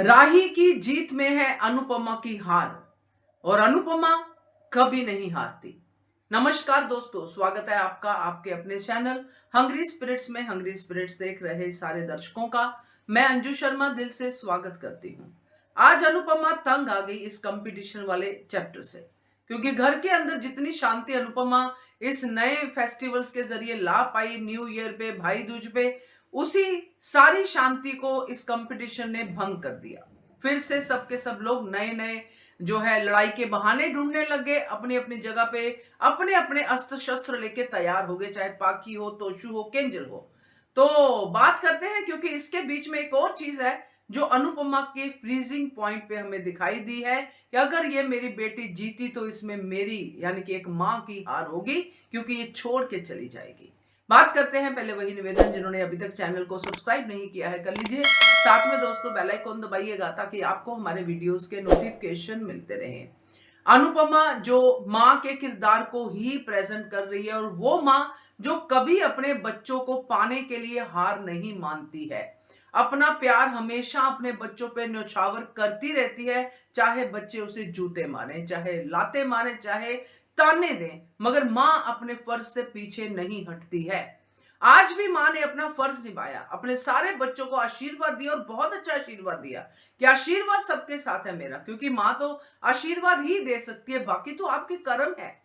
राही की जीत में है अनुपमा की हार और अनुपमा कभी नहीं हारती। नमस्कार दोस्तों, स्वागत है आपका आपके अपने चैनल हंग्री स्पिरिट्स में। हंग्री स्पिरिट्स देख रहे सारे दर्शकों का मैं अंजू शर्मा दिल से स्वागत करती हूं। आज अनुपमा तंग आ गई इस कंपटीशन वाले चैप्टर से, क्योंकि घर के अंदर जितनी शांति अनुपमा इस नए फेस्टिवल्स के जरिए ला पाई, न्यू ईयर पे, भाई दूज पे, उसी सारी शांति को इस कंपटीशन ने भंग कर दिया। फिर से सबके सब लोग नए नए जो है लड़ाई के बहाने ढूंढने लगे, अपनी अपनी जगह पे अपने अपने अस्त्र शस्त्र लेके तैयार हो गए, चाहे पाकी हो, तोशु हो, केंजल हो। तो बात करते हैं, क्योंकि इसके बीच में एक और चीज है जो अनुपमा के फ्रीजिंग पॉइंट पे हमें दिखाई दी है कि अगर ये मेरी बेटी जीती तो इसमें मेरी यानी कि एक मां की हार होगी, क्योंकि ये छोड़ के चली जाएगी। बात करते हैं, पहले वही निवेदन, जिन्होंने अभी तक चैनल को सब्सक्राइब नहीं किया है कर लीजिए, साथ में दोस्तों बेल आइकन दबाइएगा ताकि आपको हमारे वीडियोस के नोटिफिकेशन मिलते रहे। अनुपमा जो मां के किरदार को ही प्रेजेंट कर रही है, और वो मां जो कभी अपने बच्चों को पाने के लिए हार नहीं मानती है, अपना प्यार हमेशा अपने बच्चों पे न्यौछावर करती रहती है, चाहे बच्चे उसे जूते मारे, चाहे लाते मारे, चाहे ताने दें, मगर मां अपने फर्ज से पीछे नहीं हटती है। आज भी मां ने अपना फर्ज निभाया, अपने सारे बच्चों को आशीर्वाद दिया, और बहुत अच्छा आशीर्वाद दिया कि आशीर्वाद सबके साथ है मेरा, क्योंकि मां तो आशीर्वाद ही दे सकती है, बाकी तो आपके कर्म है।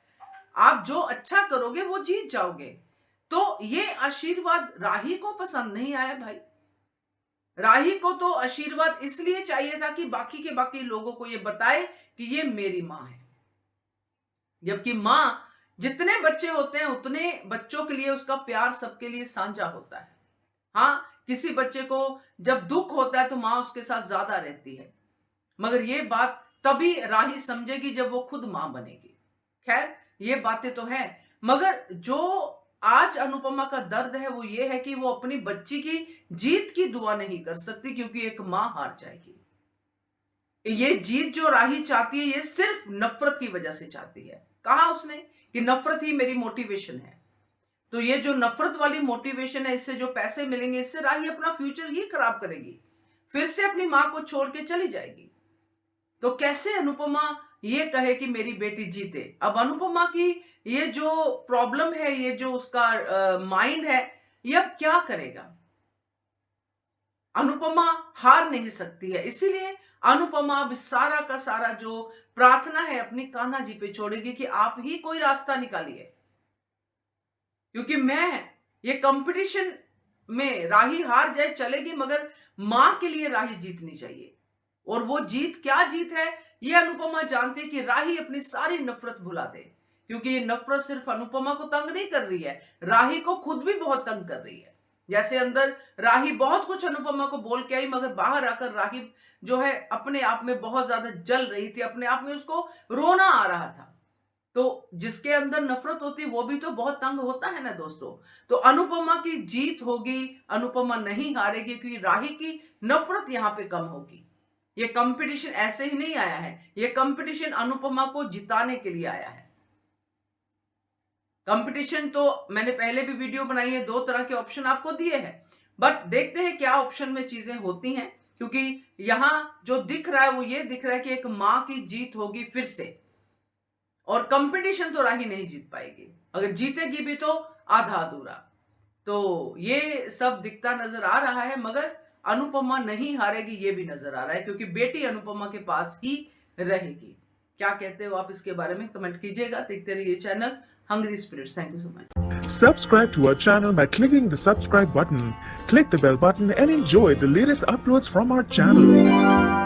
आप जो अच्छा करोगे वो जीत जाओगे। तो ये आशीर्वाद राही को पसंद नहीं आया भाई। राही को तो आशीर्वाद इसलिए चाहिए था कि बाकी के बाकी लोगों को ये बताए कि ये मेरी मां है, जबकि मां जितने बच्चे होते हैं उतने बच्चों के लिए उसका प्यार सबके लिए साझा होता है। हाँ, किसी बच्चे को जब दुख होता है तो मां उसके साथ ज्यादा रहती है, मगर ये बात तभी राही समझेगी जब वो खुद मां बनेगी। खैर, ये बातें तो हैं, मगर जो आज अनुपमा का दर्द है वो ये है कि वो अपनी बच्ची की जीत की दुआ नहीं कर सकती, क्योंकि एक मां हार जाएगी। ये जीत जो राही चाहती है, ये सिर्फ नफरत की वजह से चाहती है। कहा उसने कि नफरत ही मेरी मोटिवेशन है। तो ये जो नफरत वाली मोटिवेशन है, इससे जो पैसे मिलेंगे, इससे राही अपना फ्यूचर ही खराब करेगी, फिर से अपनी मां को छोड़ के चली जाएगी। तो कैसे अनुपमा ये कहे कि मेरी बेटी जीते? अब अनुपमा की ये जो प्रॉब्लम है, ये जो उसका माइंड है, ये अब क्या करेगा? अनुपमा हार नहीं सकती है, इसीलिए अनुपमा अब सारा का सारा जो प्रार्थना है अपनी कान्हा जी पे छोड़ेगी कि आप ही कोई रास्ता निकालिए, क्योंकि मैं ये कंपटीशन में राही हार जाए चलेगी, मगर मां के लिए राही जीतनी चाहिए। और वो जीत क्या जीत है, ये अनुपमा जानती है कि राही अपनी सारी नफरत भुला दे, क्योंकि ये नफरत सिर्फ अनुपमा को तंग नहीं कर रही है, राही को खुद भी बहुत तंग कर रही है। जैसे अंदर राही बहुत कुछ अनुपमा को बोल के आई, मगर बाहर आकर राही जो है अपने आप में बहुत ज्यादा जल रही थी, अपने आप में उसको रोना आ रहा था। तो जिसके अंदर नफरत होती है वो भी तो बहुत तंग होता है ना दोस्तों। तो अनुपमा की जीत होगी, अनुपमा नहीं हारेगी, क्योंकि राही की नफरत यहां पे कम होगी। ये कंपटीशन ऐसे ही नहीं आया है, ये कंपटीशन अनुपमा को जिताने के लिए आया है। कंपटीशन तो मैंने पहले भी वीडियो बनाई है, दो तरह के ऑप्शन आपको दिए हैं, बट देखते हैं क्या ऑप्शन में चीजें होती हैं, क्योंकि यहां जो दिख रहा है वो ये दिख रहा है कि एक मां की जीत होगी फिर से, और कंपटीशन तो राही नहीं जीत पाएगी, अगर जीतेगी भी तो आधा अधूरा। तो ये सब दिखता नजर आ रहा है, मगर अनुपमा नहीं हारेगी ये भी नजर आ रहा है, क्योंकि बेटी अनुपमा के पास ही रहेगी। क्या कहते हो आप इसके बारे में? कमेंट कीजिएगा। देखते रहिए channel Hungry Spirits. Thank you so much. Subscribe to our channel by clicking the subscribe button. Click the bell button and enjoy the latest uploads from our channel.